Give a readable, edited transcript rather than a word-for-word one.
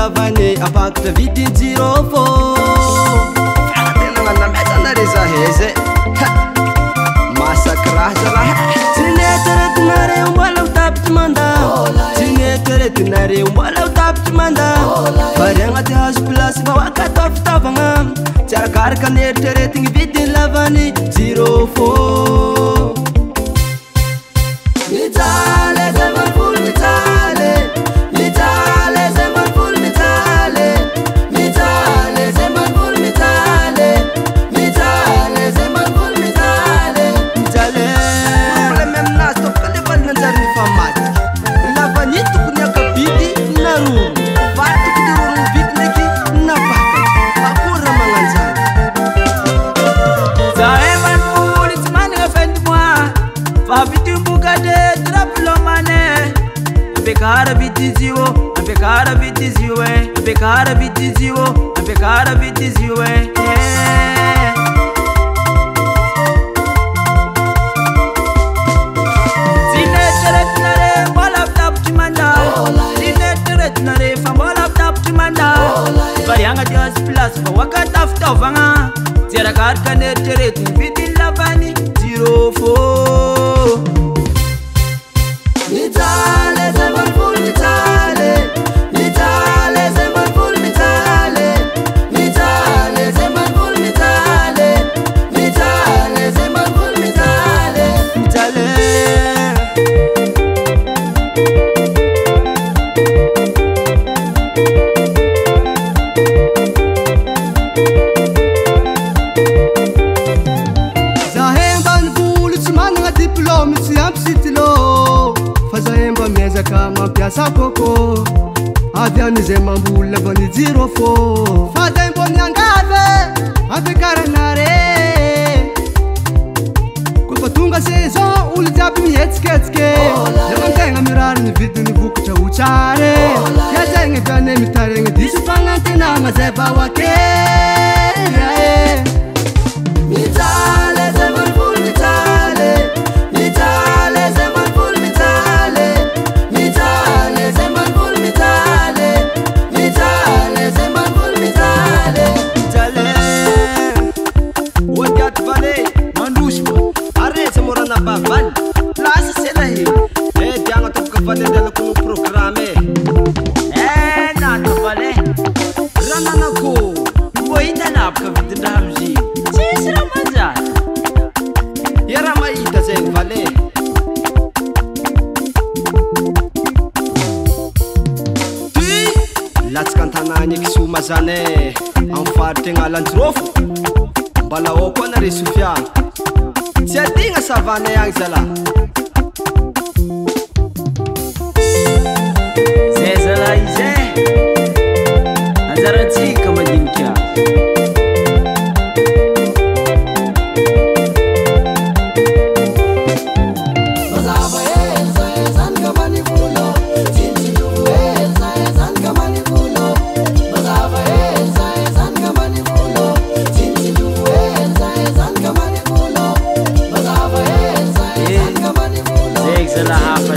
lavany apakatra vidiny zero fô tena manamezana re zaheze masakiraha zalahy tsy neteretinareo mbola ho tapitry mandao tsy neteretinareo mbola ho tapitry mandao variagna ty hazo plasy fa hoakatao fitaovagna tsy arakaraka neritreretigny vidiny lavany zero fô mitale zay manfolo mitale mitale zay manfolo mitale mitale zay manfolo mitale mitale zay manfolo mitale mitale problème aminazy toko lefa nanjary nifamadiky lavany tokony akabidy naroro va tokony roro bidy ndraiky nabakatra akory raha magnanjany zahay manfolo tsy managna fin de mois fa vidim-bokatry trapilomane ampiakara vitizio ampiakara vitizio ampiakara vitizio ampiakara vitizio tsy neritreretinare mbola vitapitry mandao tsy neritreretinare fa mbola vitapitry mandao variagna ty hazo plasy fa hoakata fitaovagna tsy arakaraka neritreretiny vidiny lavany zero fô mitale zay manfolo mitale mitale zay manfolo mitale mitale zay manfolo mitale mitale zay manfolo mitale mitale zahay ambanivolo tsy managna diplôme tsy ampy stylo fa zahay mba miezaka mampiasa kôkô avy amizay mamboly lavany zero fô fa zay mbo miangavy ampiakaranare kofa tonga saison olo jiaby mihetsiketsiky lefantegna mirary ny vidiny vokatra ho tsare iazagny viane mitaregny diso fagnantenagna zay vahoake mitale zay manfolo mitale mitale zay manfolo mitale mitale zay manfolo mitale mitale zay manfolo mitale mitale ondiaty vale mandosy aretsy morana bavany lasa selahy diagna toboka vale andialako no programme nato vale rananako mbo hitanabaka vidindraha amzy tsisy raha manjary ia raha mahita zay vale ty latsaka antanagny eky sioma zany amy faritry agnalanjirofo mbala ao koa nare sofiagna tsy adigna savane agny zalahy zay zalahy izay anjaratsika mandinika zay zalahy hafa